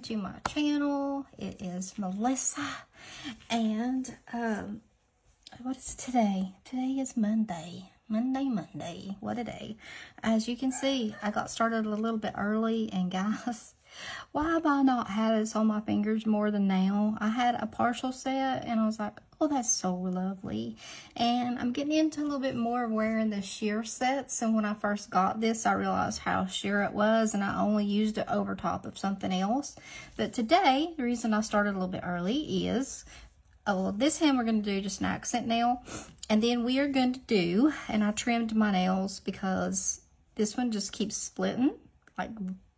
to my channel. It is Melissa, and what is today? Today is Monday. Monday. What a day. As you can see, I got started a little bit early, and guys, why have I not had this on my fingers more than now? I had a partial set, and I was like, oh, that's so lovely. And I'm getting into a little bit more of wearing the sheer sets. And when I first got this, I realized how sheer it was, and I only used it over top of something else. But today, the reason I started a little bit early is, this hand we're going to do just an accent nail. And then we are going to do, and I trimmed my nails because this one just keeps splitting, like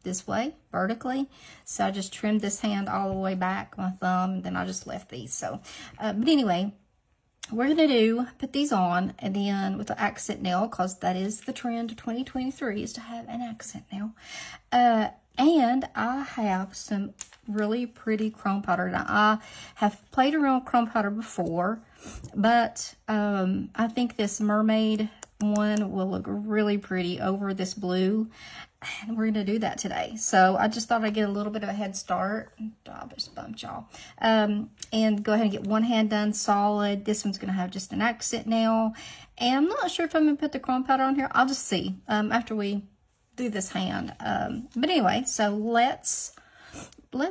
this way, vertically. So I just trimmed this hand all the way back, my thumb, and then I just left these. So, but anyway, we're going to put these on, and then with the accent nail, because that is the trend of 2023, is to have an accent nail. And I have some really pretty chrome powder. Now, I have played around with chrome powder before, but I think this mermaid one will look really pretty over this blue, and we're going to do that today. So I just thought I'd get a little bit of a head start. I just bumped y'all. And go ahead and get one hand done solid. This one's going to have just an accent nail, and I'm not sure if I'm going to put the chrome powder on here. I'll just see after we do this hand. But anyway, so let's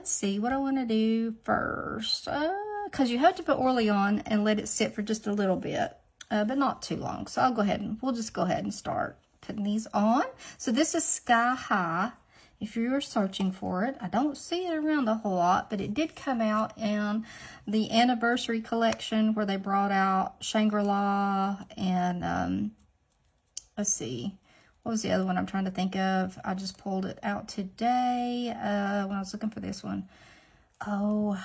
see what I want to do first, because you have to put oil on and let it sit for just a little bit, but not too long. So I'll go ahead and we'll just go ahead and start putting these on. So this is Sky High. If you're searching for it, I don't see it around a whole lot, but it did come out in the anniversary collection where they brought out Shangri-La and let's see, what was the other one I'm trying to think of? I just pulled it out today when I was looking for this one. Oh,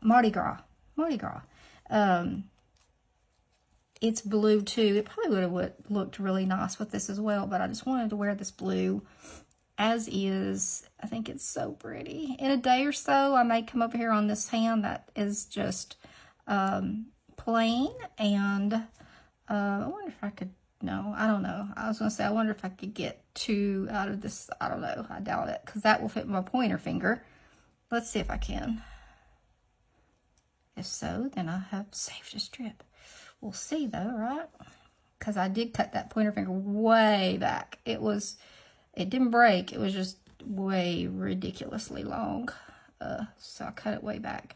Mardi Gras. It's blue too. It probably would have looked really nice with this as well, but I just wanted to wear this blue as is. I think it's so pretty. In a day or so, I may come over here on this hand that is just plain, and I wonder if I could, no, I don't know. I was going to say, I wonder if I could get two out of this. I don't know. I doubt it, because that will fit my pointer finger. Let's see if I can. If so, then I have saved a strip. We'll see though, right? Because I did cut that pointer finger way back. It didn't break. It was just way ridiculously long. So I cut it way back.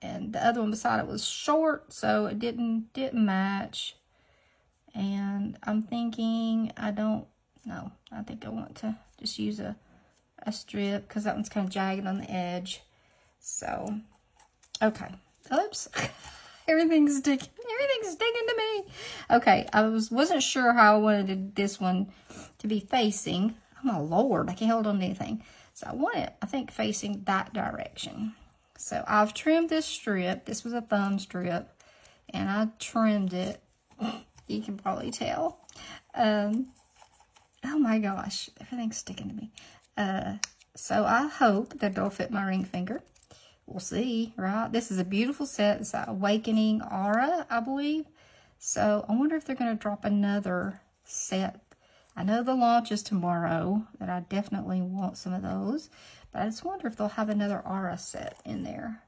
And the other one beside it was short, so it didn't match. And I'm thinking, I don't know. I think I want to just use a strip, because that one's kind of jagged on the edge. So, okay. Oops. Everything's sticking to me. Okay, I wasn't sure how I wanted this one to be facing. Oh my Lord, I can't hold on to anything. So I want it, I think, facing that direction. So I've trimmed this strip. This was a thumb strip, and I trimmed it. You can probably tell. Oh my gosh, everything's sticking to me. So I hope that it'll fit my ring finger. We'll see, right? This is a beautiful set. It's an Awakening Aura, I believe. So I wonder if they're going to drop another set. I know the launch is tomorrow, but I definitely want some of those. But I just wonder if they'll have another Aura set in there.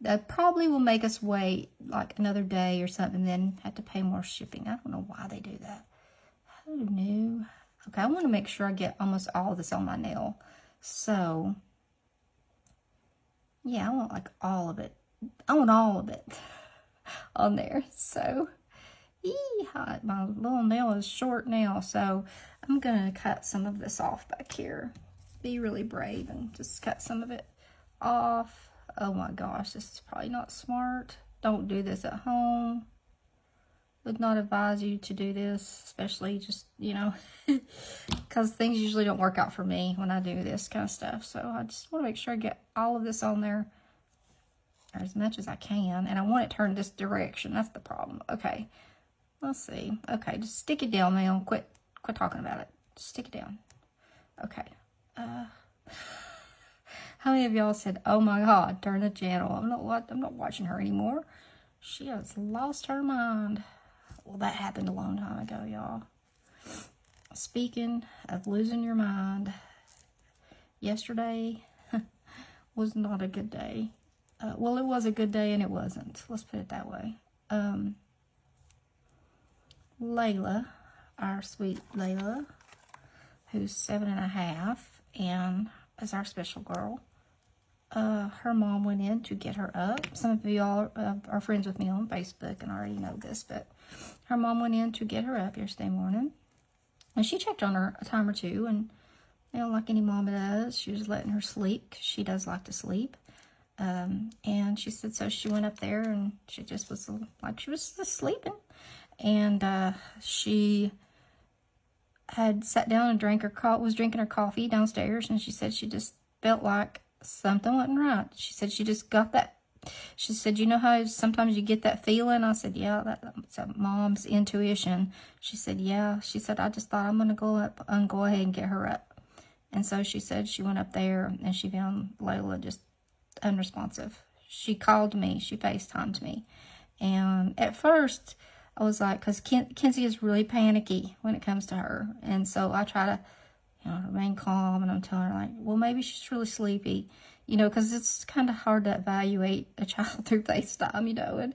That probably will make us wait like another day or something, then have to pay more shipping. I don't know why they do that. Who knew? Okay, I want to make sure I get almost all of this on my nail. So, yeah, I want like all of it. I want all of it on there. So, my little nail is short now, so I'm going to cut some of this off back here. Be really brave and just cut some of it off. Oh my gosh, this is probably not smart. Don't do this at home. Would not advise you to do this, especially just, you know, because things usually don't work out for me when I do this kind of stuff. So I just want to make sure I get all of this on there, or as much as I can. And I want it turned this direction. That's the problem. Okay, let's see. Okay, just stick it down now. Quit talking about it. Just stick it down. Okay. How many of y'all said, "Oh my God, turn the channel"? I'm not watching her anymore. She has lost her mind. Well, that happened a long time ago, y'all. Speaking of losing your mind, yesterday was not a good day. Well, it was a good day and it wasn't. Let's put it that way. Layla, our sweet Layla, who's 7.5 and is our special girl. Her mom went in to get her up. Some of you all are friends with me on Facebook and already know this, but her mom went in to get her up yesterday morning. And she checked on her a time or two, and you know, like any mama does, she was letting her sleep, 'cause she does like to sleep. And she said, so she went up there and she just was like she was just sleeping. And she had sat down and was drinking her coffee downstairs, and she said she just felt like something wasn't right. She said she just got that. She said, you know how sometimes you get that feeling? I said, yeah, that's a mom's intuition. She said, yeah. She said, I just thought I'm going to go up and go ahead and get her up. And so she said she went up there and she found Layla just unresponsive. She called me. She FaceTimed me. And at first, I was like, because Kenzie is really panicky when it comes to her. And so I try to, you know, remain calm. And I'm telling her, like, well, maybe she's really sleepy. You know, because it's kind of hard to evaluate a child through FaceTime, you know.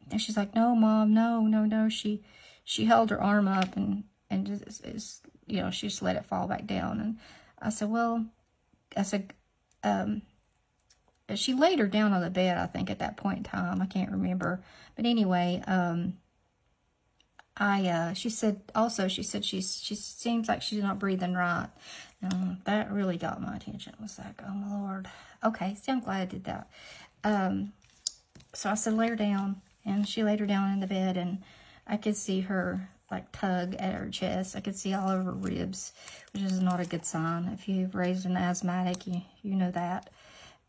And she's like, no, Mom, no. She held her arm up and just, you know, she just let it fall back down. And I said, she laid her down on the bed, I think, at that point in time. I can't remember. But anyway, she said she seems like she's not breathing right. That really got my attention. It was like, oh my Lord. Okay, so I'm glad I did that. So I said, lay her down. And she laid her down in the bed, and I could see her like tug at her chest. I could see all over her ribs, which is not a good sign. If you've raised an asthmatic, you know that.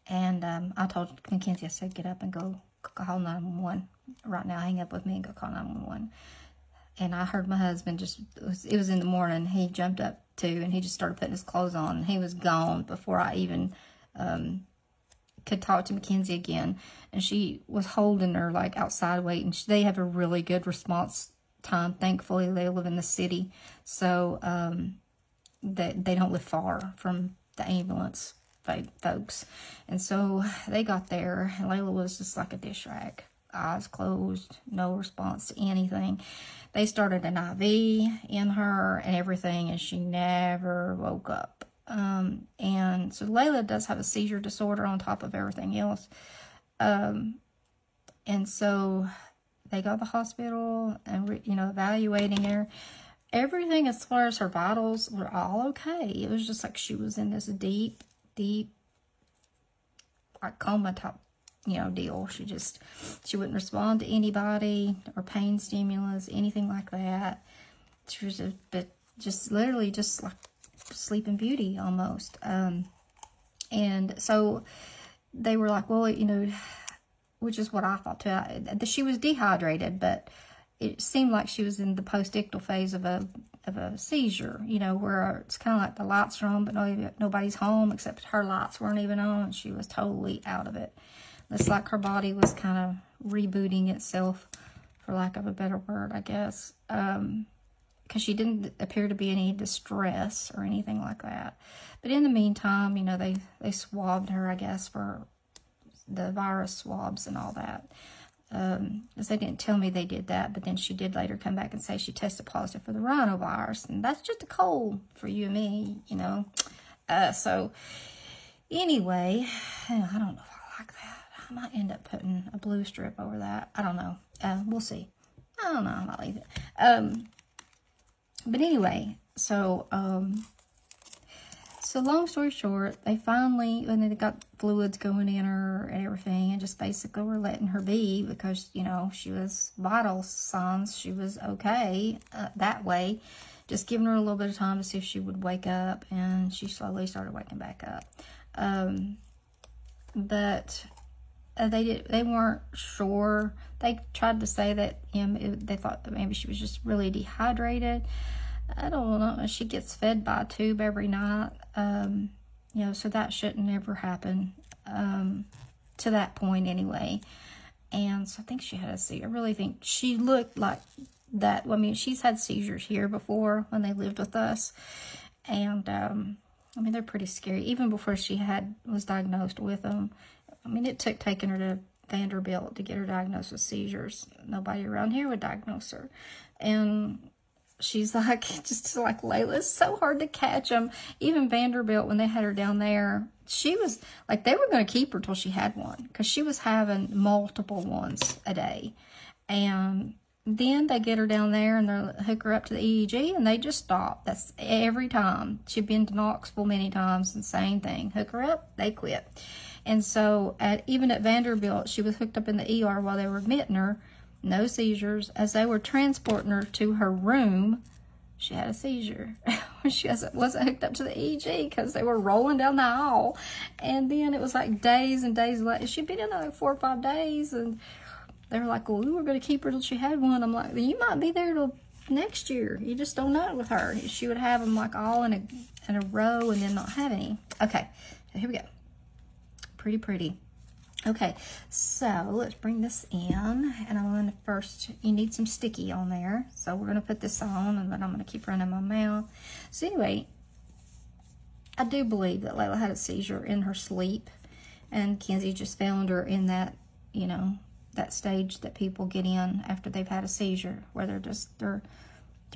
And I told Mackenzie, I said, get up and go call 911. Right now, hang up with me and go call 911. And I heard my husband it was in the morning. He jumped up too, and he just started putting his clothes on. And he was gone before I even could talk to Mackenzie again. And she was holding her like outside waiting. They have a really good response time. Thankfully, they live in the city, so they don't live far from the ambulance folks. And so they got there, and Layla was just like a dish rag. Eyes closed, no response to anything. They started an IV in her and everything, and she never woke up. And so Layla does have a seizure disorder on top of everything else. And so they got to the hospital and, you know, evaluating her. Everything as far as her vitals were all okay. It was just like she was in this deep, like coma type, you know, deal. She wouldn't respond to anybody or pain stimulus, anything like that. She was just literally just like Sleeping Beauty almost. And so they were like, well, you know, which is what I thought too. She was dehydrated, but it seemed like she was in the postictal phase of a seizure, you know, where it's kind of like the lights are on, but nobody's home except her lights weren't even on, and she was totally out of it. It's like her body was kind of rebooting itself, for lack of a better word, I guess, because she didn't appear to be in any distress or anything like that. But in the meantime, you know, they swabbed her, I guess, for the virus swabs and all that. Because they didn't tell me they did that, but then she did later come back and say she tested positive for the rhinovirus, and that's just a cold for you and me, you know. So anyway, I don't know if I like that. I might end up putting a blue strip over that. I don't know. We'll see. I don't know. I might leave it. But anyway, so long story short, they finally, when they got fluids going in her and everything, and just basically were letting her be because, you know, she was vital signs. She was okay that way. Just giving her a little bit of time to see if she would wake up, and she slowly started waking back up. But they weren't sure. They tried to say that, you know, they thought that maybe she was just really dehydrated. I don't know. She gets fed by a tube every night, you know, so that shouldn't ever happen, to that point anyway. And so I think she had a seizure. I really think she looked like that. Well, I mean, she's had seizures here before when they lived with us. And I mean, they're pretty scary. Even before she was diagnosed with them. I mean, it took taking her to Vanderbilt to get her diagnosed with seizures. Nobody around here would diagnose her. And she's like, just like Layla, it's so hard to catch them. Even Vanderbilt, when they had her down there, she was like, they were going to keep her till she had one, because she was having multiple ones a day. And then they get her down there and they hook her up to the EEG, and they just stop. That's every time. She'd been to Knoxville many times, and same thing. Hook her up, they quit. And so even at Vanderbilt, she was hooked up in the ER while they were admitting her. No seizures. As they were transporting her to her room, she had a seizure. She wasn't hooked up to the EEG because they were rolling down the aisle. And then it was like days and days later. She'd been in there like 4 or 5 days, and they were like, well, we were going to keep her till she had one. I'm like, you might be there till next year. You just don't know with her. She would have them like all in a row and then not have any. Okay, so here we go. Pretty. Okay, so let's bring this in, and I'm going to first, you need some sticky on there, so we're going to put this on, and then I'm going to keep running my mouth. So anyway, I do believe that Layla had a seizure in her sleep, and Kenzie just found her in that, you know, that stage that people get in after they've had a seizure, where they're just, their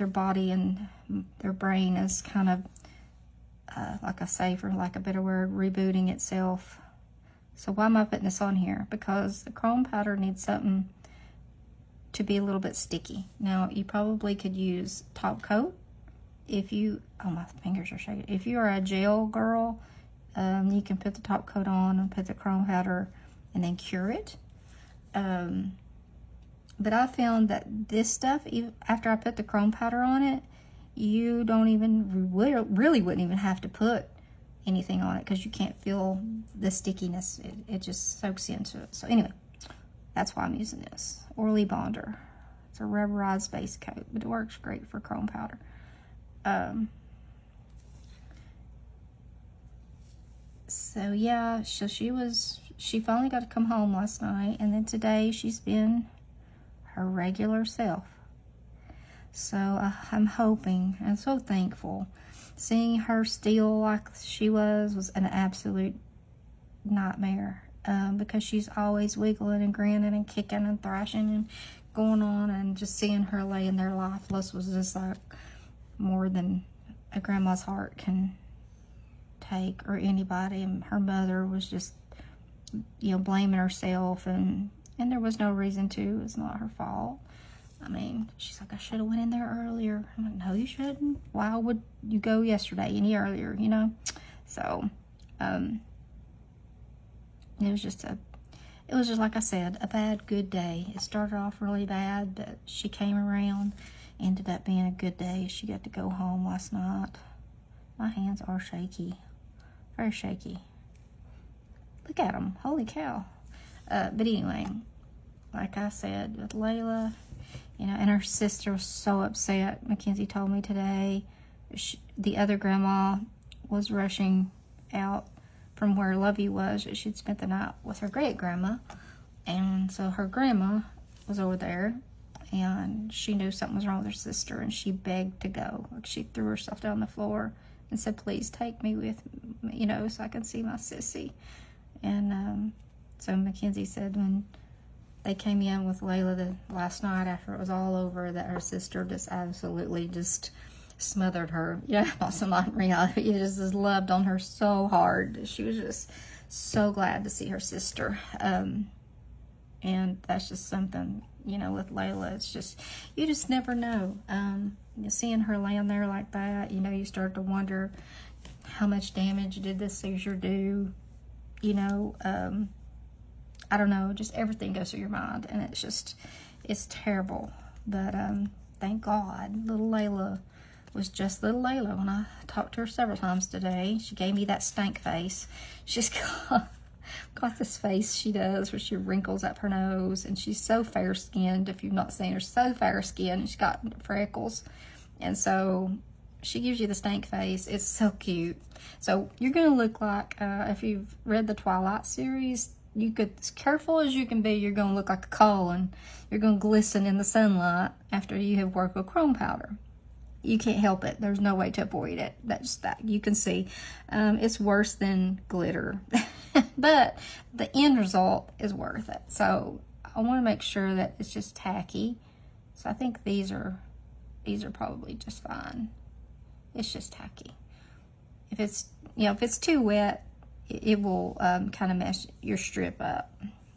body and their brain is kind of, like I say, for lack of a better word, rebooting itself. So why am I putting this on here? Because the chrome powder needs something to be a little bit sticky. Now, you probably could use top coat. If you, oh, my fingers are shaking. If you are a gel girl, you can put the top coat on and put the chrome powder and then cure it. But I found that this stuff, even after I put the chrome powder on it, you don't even, really wouldn't even have to put anything on it, because you can't feel the stickiness. It just soaks into it. So anyway, that's why I'm using this Orly Bonder. It's a rubberized base coat, but it works great for chrome powder. So yeah, so she finally got to come home last night, and then today she's been her regular self. So I'm hoping and so thankful. Seeing her still like she was an absolute nightmare, because she's always wiggling and grinning and kicking and thrashing and going on, and just seeing her laying there lifeless was just like more than a grandma's heart can take, or anybody. And her mother was just, you know, blaming herself, and there was no reason to. It's not her fault. I mean, she's like, I should have went in there earlier. I'm like, no, you shouldn't. Why would you go yesterday any earlier, you know? So, it was just like I said, a bad, good day. It started off really bad, but she came around, ended up being a good day. She got to go home last night. My hands are shaky, very shaky. Look at them, holy cow. But anyway, like I said, with Layla, you know, and her sister was so upset. Mackenzie told me today, the other grandma was rushing out from where Lovey was. She'd spent the night with her great grandma, and so her grandma was over there, and she knew something was wrong with her sister, and she begged to go. Like, she threw herself down the floor and said, please take me with, you know, so I can see my sissy. And so Mackenzie said when they came in with Layla last night after it was all over, that her sister just absolutely just smothered her. Yeah, also not reality. It just loved on her so hard. She was just so glad to see her sister. And that's just something, you know, with Layla. It's just, you just never know. Seeing her laying there like that, you know, you start to wonder, how much damage did this seizure do? You know, I don't know, just everything goes through your mind, and it's just, it's terrible. But thank God, little Layla was just little Layla. When I talked to her several times today, she gave me that stank face. She's got this face she does where she wrinkles up her nose, and she's so fair-skinned. If you've not seen her, so fair-skinned, and she's got freckles. And so she gives you the stank face. It's so cute. So you're going to look like, if you've read the Twilight series, you could, as careful as you can be, you're going to look like a coal, and you're going to glisten in the sunlight after you have worked with chrome powder. you can't help it. There's no way to avoid it. That's that. You can see it's worse than glitter. But the end result is worth it. So I want to make sure that it's just tacky. So I think these are probably just fine. It's just tacky. If it's, you know, if it's too wet, it will kind of mess your strip up.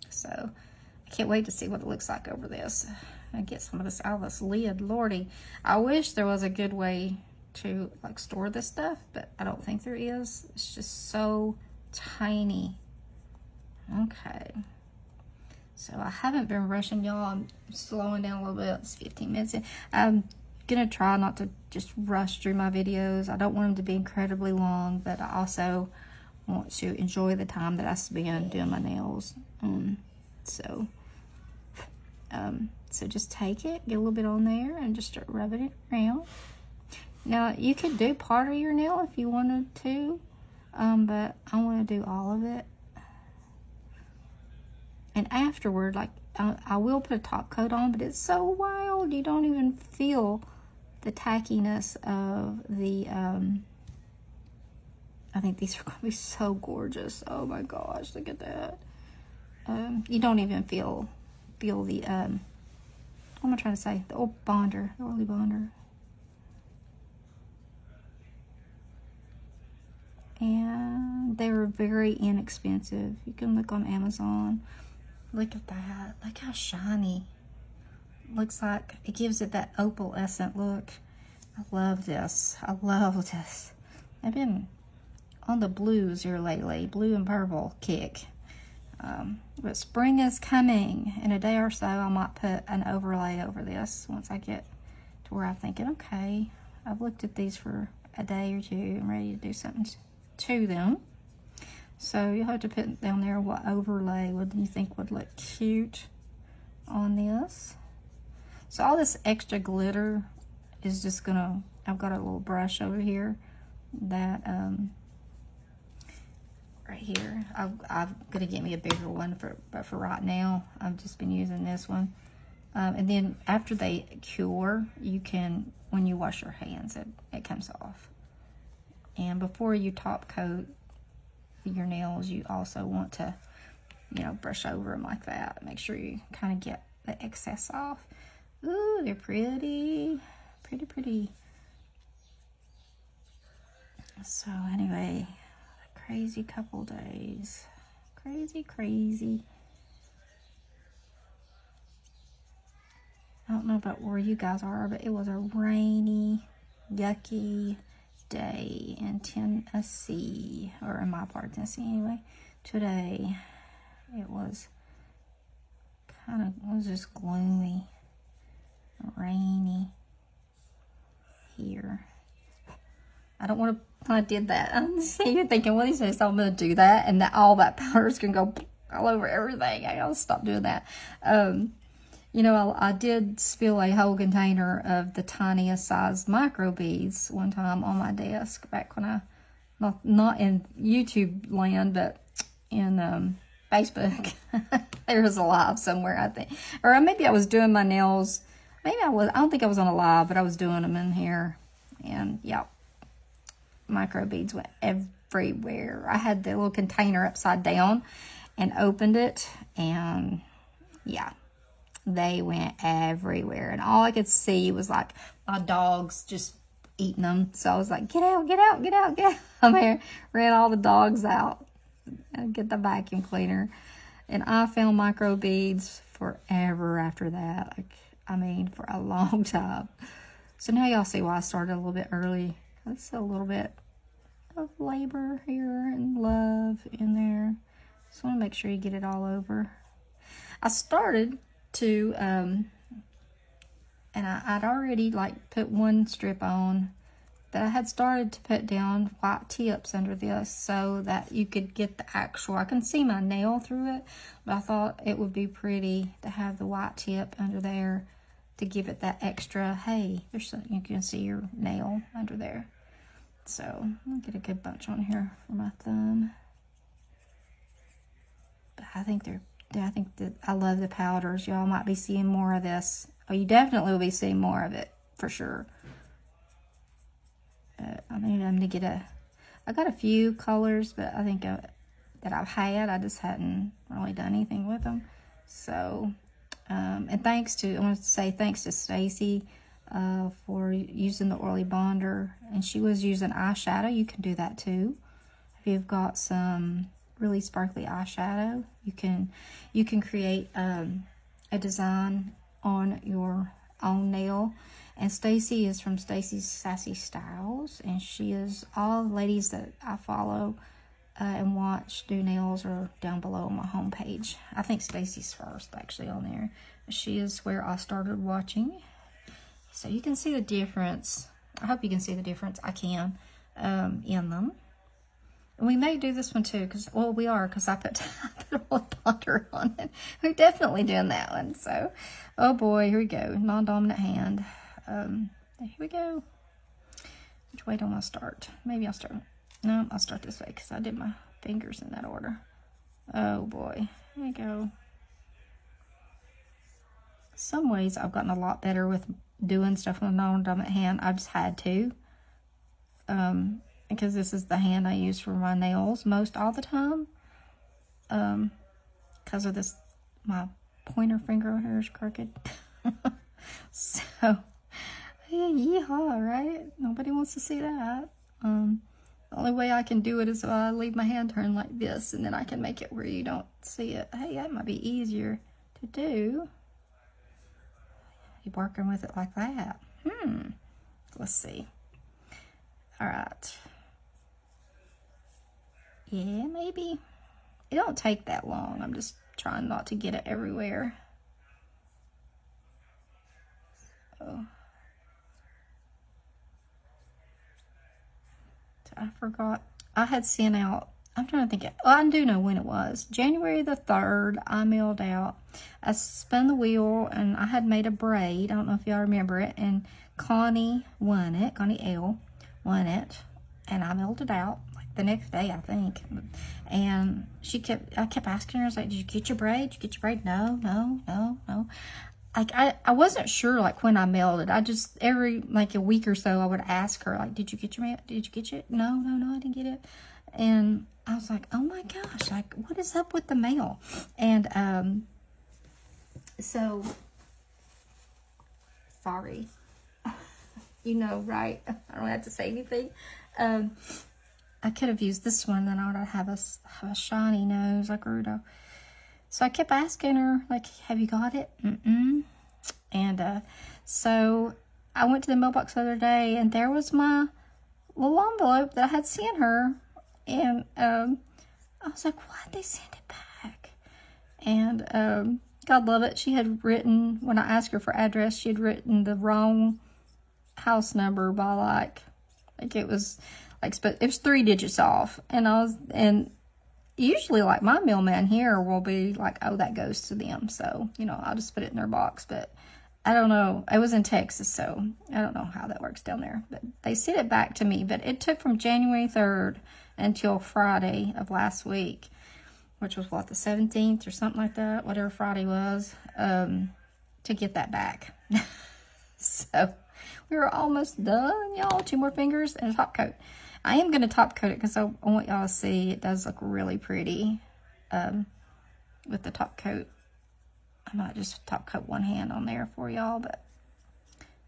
So I can't wait to see what it looks like over this. I get some of this out of this lid. Lordy, I wish there was a good way to like store this stuff, but I don't think there is. It's just so tiny. Okay. So I haven't been rushing, y'all. I'm slowing down a little bit. It's 15 minutes in. I'm gonna try not to just rush through my videos. I don't want them to be incredibly long, but I also want to enjoy the time that I spend doing my nails. So just take it, get a little bit on there, and just start rubbing it around. Now, you could do part of your nail if you wanted to, but I want to do all of it. And afterward, like, I will put a top coat on, but it's so wild. You don't even feel the tackiness of the, I think these are going to be so gorgeous. Oh my gosh, look at that. You don't even feel the, what am I trying to say? The old bonder, the oily bonder. And they were very inexpensive. You can look on Amazon. Look at that. Look how shiny. Looks like it gives it that opalescent look. I love this. I love this. I've been on the blues here lately. Blue and purple kick. But spring is coming. In a day or so, I might put an overlay over this once I get to where I'm thinking, okay, I've looked at these for a day or two. I'm ready to do something to them. So you'll have to put down there what overlay would you think would look cute on this. So all this extra glitter is just gonna, I've got a little brush over here that, right here, I'm gonna get me a bigger one, but for right now, I've just been using this one. And then after they cure, you can, when you wash your hands, it comes off. And before you top coat your nails, you also want to, you know, brush over them like that. Make sure you kind of get the excess off. Ooh, they're pretty, pretty, pretty. So anyway, crazy couple days. Crazy, crazy. I don't know about where you guys are, but it was a rainy, yucky day in Tennessee, or in my part of Tennessee anyway. Today, it was just gloomy, rainy here. I don't want to, I did that. I'm even thinking, well, these days I'm going to do that, and that all that powder is going to go all over everything. I got to stop doing that. You know, I did spill a whole container of the tiniest size micro beads one time on my desk back when I, not in YouTube land, but in Facebook. There was a live somewhere, I think. Or maybe I was doing my nails. Maybe I was, I don't think I was on a live, but I was doing them in here. And yeah, micro beads went everywhere. I had the little container upside down and opened it, and yeah, they went everywhere. And all I could see was like my dogs just eating them. So I was like, get out, get out, get out, get out. I'm there, ran all the dogs out and get the vacuum cleaner. And I found micro beads forever after that. Like, I mean, for a long time. So now y'all see why I started a little bit early. It's a little bit of labor here and love in there. Just want to make sure you get it all over. I started to, and I'd already like put one strip on, but I had started to put down white tips under this so that you could get the actual, I can see my nail through it, but I thought it would be pretty to have the white tip under there to give it that extra, hey, there's something you can see your nail under there. So I'll get a good bunch on here for my thumb. But I think I love the powders. Y'all might be seeing more of this. Oh, you definitely will be seeing more of it for sure. I mean, I'm gonna get I got a few colors, but I think that I've had, I just hadn't really done anything with them. So, and I want to say thanks to Stacy for using the oily bonder, and she was using eyeshadow. You can do that too. If you've got some really sparkly eyeshadow, you can create a design on your own nail. And Stacy is from Stacy's Sassy Styles, and she is, all the ladies that I follow and watch do nails are down below on my homepage. I think Stacy's first actually on there. She is where I started watching. So you can see the difference. I hope you can see the difference. I can in them. And we may do this one too, because, well, we are, because I put a bonder on it. We're definitely doing that one. So, oh boy, here we go. Non-dominant hand. Here we go. Which way do I want to start? Maybe I'll start. No, I'll start this way because I did my fingers in that order. Oh boy. Here we go. Some ways I've gotten a lot better with doing stuff with a non-dominant hand. I've just had to. Because this is the hand I use for my nails most all the time. Because of this, my pointer finger here is crooked. So, yeehaw, right? Nobody wants to see that. The only way I can do it is if I leave my hand turned like this, and then I can make it where you don't see it. Hey, that might be easier to do. You're working with it like that. Let's see. All right. Yeah, maybe. It don't take that long. I'm just trying not to get it everywhere. So I forgot. I had sent out, I'm trying to think, well, I do know when it was. January the 3rd, I mailed out. I spun the wheel, and I had made a braid. I don't know if y'all remember it. And Connie won it. Connie L won it. And I mailed it out like the next day, I think. And I kept asking her, I was like, did you get your braid? Did you get your braid? No. Like, I wasn't sure, like, when I mailed it. I just, every, like, a week or so, I would ask her, like, did you get your mail? Did you get it? No, I didn't get it. And I was like, oh my gosh, like, what is up with the mail? And, so, sorry. You know, right? I don't have to say anything. I could have used this one, then I would have a shiny nose like Rudolph. So I kept asking her, like, have you got it? And so I went to the mailbox the other day, and there was my little envelope that I had sent her. And I was like, why'd they send it back? And God love it, she had written, when I asked her for address, she had written the wrong house number by like it was like, but it was 3 digits off. And usually, like, my mailman here will be like, oh, that goes to them. So, you know, I'll just put it in their box. But I don't know. It was in Texas, so I don't know how that works down there. But they sent it back to me. But it took from January 3rd until Friday of last week, which was, what, the 17th or something like that? Whatever Friday was, to get that back. So, we were almost done, y'all. 2 more fingers and a top coat. I am going to top coat it because I want y'all to see it does look really pretty with the top coat. I might just top coat one hand on there for y'all, but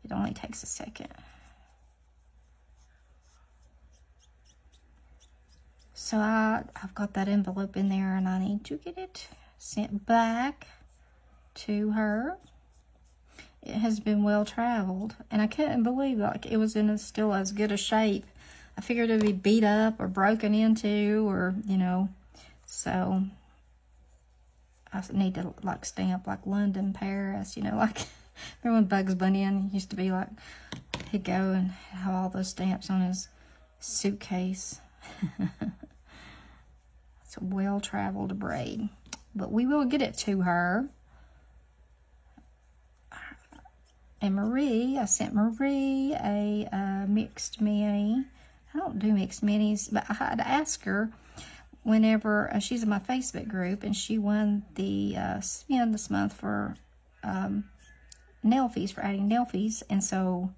it only takes a second. So I've got that envelope in there, and I need to get it sent back to her. It has been well traveled, and I couldn't believe, like, it was in still as good a shape. I figured it would be beat up or broken into, or, you know, so I need to, like, stamp, like, London, Paris, you know, like, remember when Bugs Bunny used to be, like, he'd go and have all those stamps on his suitcase. It's a well-traveled braid, but we will get it to her. And Marie, I sent Marie a mixed mini. I don't do mixed minis, but I had to ask her whenever, she's in my Facebook group, and she won the spin this month for nail fees, for adding nail fees. And so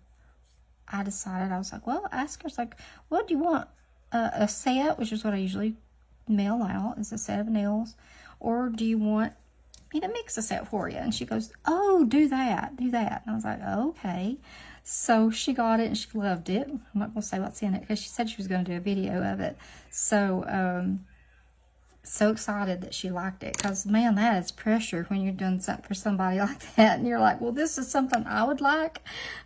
I decided, I was like, well, ask her, it's like, what do you want? A set, which is what I usually mail out, is a set of nails, or do you want me to mix a set for you? And she goes, oh, do that. And I was like, okay. So she got it and she loved it. I'm not going to say what's in it because she said she was going to do a video of it. So, so excited that she liked it, because man, that is pressure when you're doing something for somebody like that and you're like, well, this is something I would like,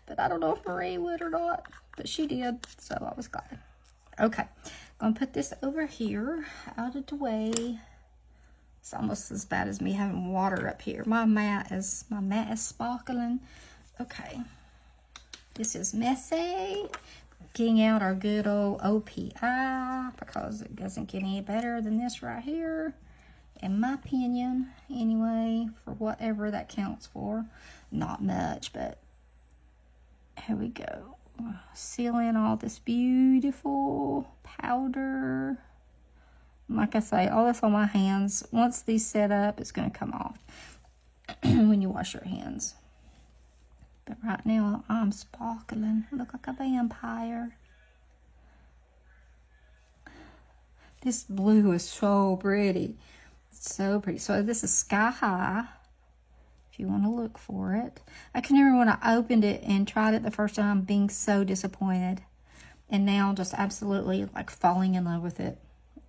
but I don't know if Marie would or not, but she did, so I was glad. Okay, I'm gonna put this over here out of the way. It's almost as bad as me having water up here. My mat is sparkling. Okay, this is messy. Getting out our good old OPI, because it doesn't get any better than this right here, in my opinion, anyway, for whatever that counts for. Not much, but here we go. Seal in all this beautiful powder. Like I say, all this on my hands. Once these set up, it's going to come off when you wash your hands. But right now, I'm sparkling. Look like a vampire. This blue is so pretty. It's so pretty. So this is Sky High, if you want to look for it. I can remember when I opened it and tried it the first time, being so disappointed. And now just absolutely like falling in love with it.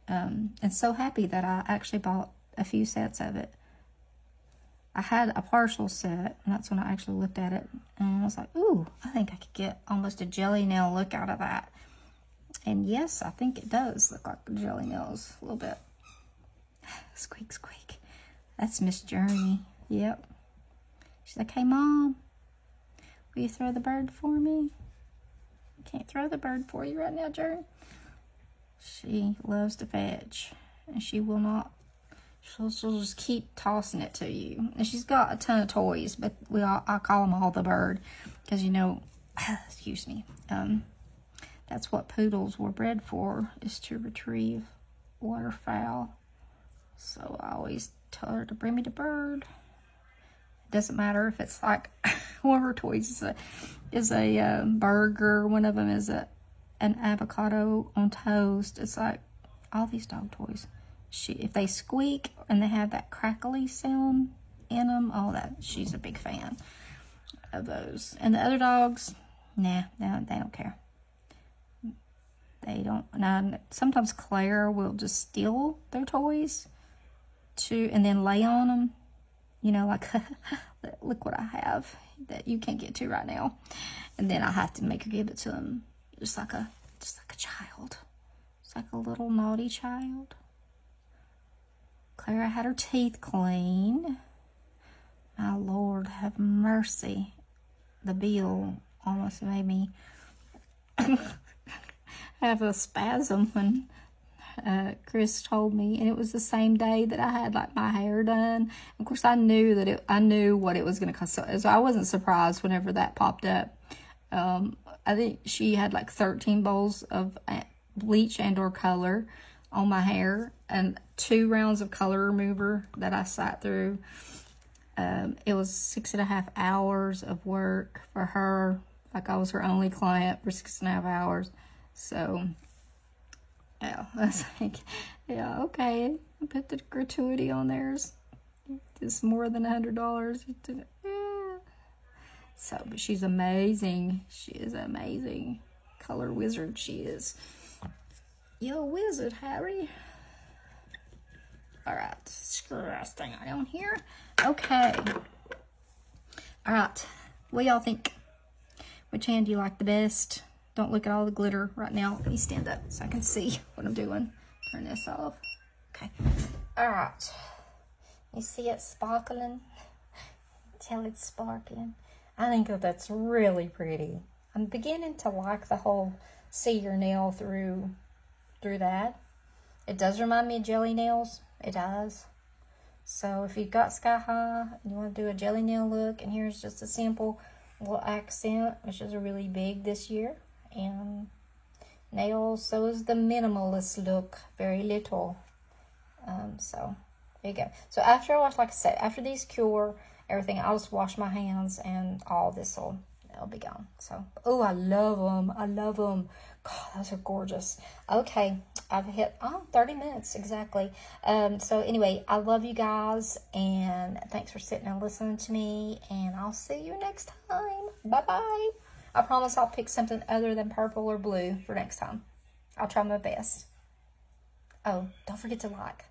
And so happy that I actually bought a few sets of it. I had a partial set, and that's when I actually looked at it, and I was like, ooh, I think I could get almost a jelly nail look out of that. And yes, I think it does look like jelly nails a little bit. Squeak, squeak. That's Miss Journey. Yep. She's like, hey, Mom, will you throw the bird for me? I can't throw the bird for you right now, Journey. She loves to fetch, and she will not. She'll just keep tossing it to you. And she's got a ton of toys, but I call them all the bird. Because, you know, excuse me, that's what poodles were bred for, is to retrieve waterfowl. So I always tell her to bring me the bird. It doesn't matter if it's like, one of her toys is a burger. One of them is an avocado on toast. It's like all these dog toys. If they squeak and they have that crackly sound in them, all that, she's a big fan of those. And the other dogs, nah, they don't care. They don't. Now, sometimes Claire will just steal their toys and then lay on them. You know, like, look what I have that you can't get to right now. And then I have to make her give it to them, just like a child. It's like a little naughty child. Clara had her teeth cleaned. My Lord, have mercy. The bill almost made me have a spasm when Chris told me, and it was the same day that I had like my hair done. Of course, I knew what it was going to cost, so I wasn't surprised whenever that popped up. I think she had like 13 bowls of bleach and/or color on my hair, and 2 rounds of color remover that I sat through. It was 6.5 hours of work for her. Like I was her only client for 6.5 hours. So, yeah, I was like, yeah, okay. I put the gratuity on there. It's more than $100. Yeah. So, but she's amazing. She is amazing. Color wizard she is. Yo, wizard, Harry. All right, screw this thing on here. Okay. All right, what y'all think? Which hand do you like the best? Don't look at all the glitter right now. Let me stand up so I can see what I'm doing. Turn this off. Okay. All right. You see it sparkling? Tell it's sparkling. I think that's really pretty. I'm beginning to like the whole see your nail through that. It does remind me of jelly nails. It does. So if you've got Sky High and you want to do a jelly nail look, and here's just a simple little accent, which is really big this year. And nails, so is the minimalist look, very little. So there you go. So after I wash, like I said, after these cure everything, I'll just wash my hands and all this will it'll be gone. So, oh, I love them. I love them. God, those are gorgeous. Okay, I've hit 30 minutes exactly. So anyway, I love you guys, and thanks for sitting and listening to me, and I'll see you next time. Bye-bye. I promise I'll pick something other than purple or blue for next time. I'll try my best. Oh, don't forget to like.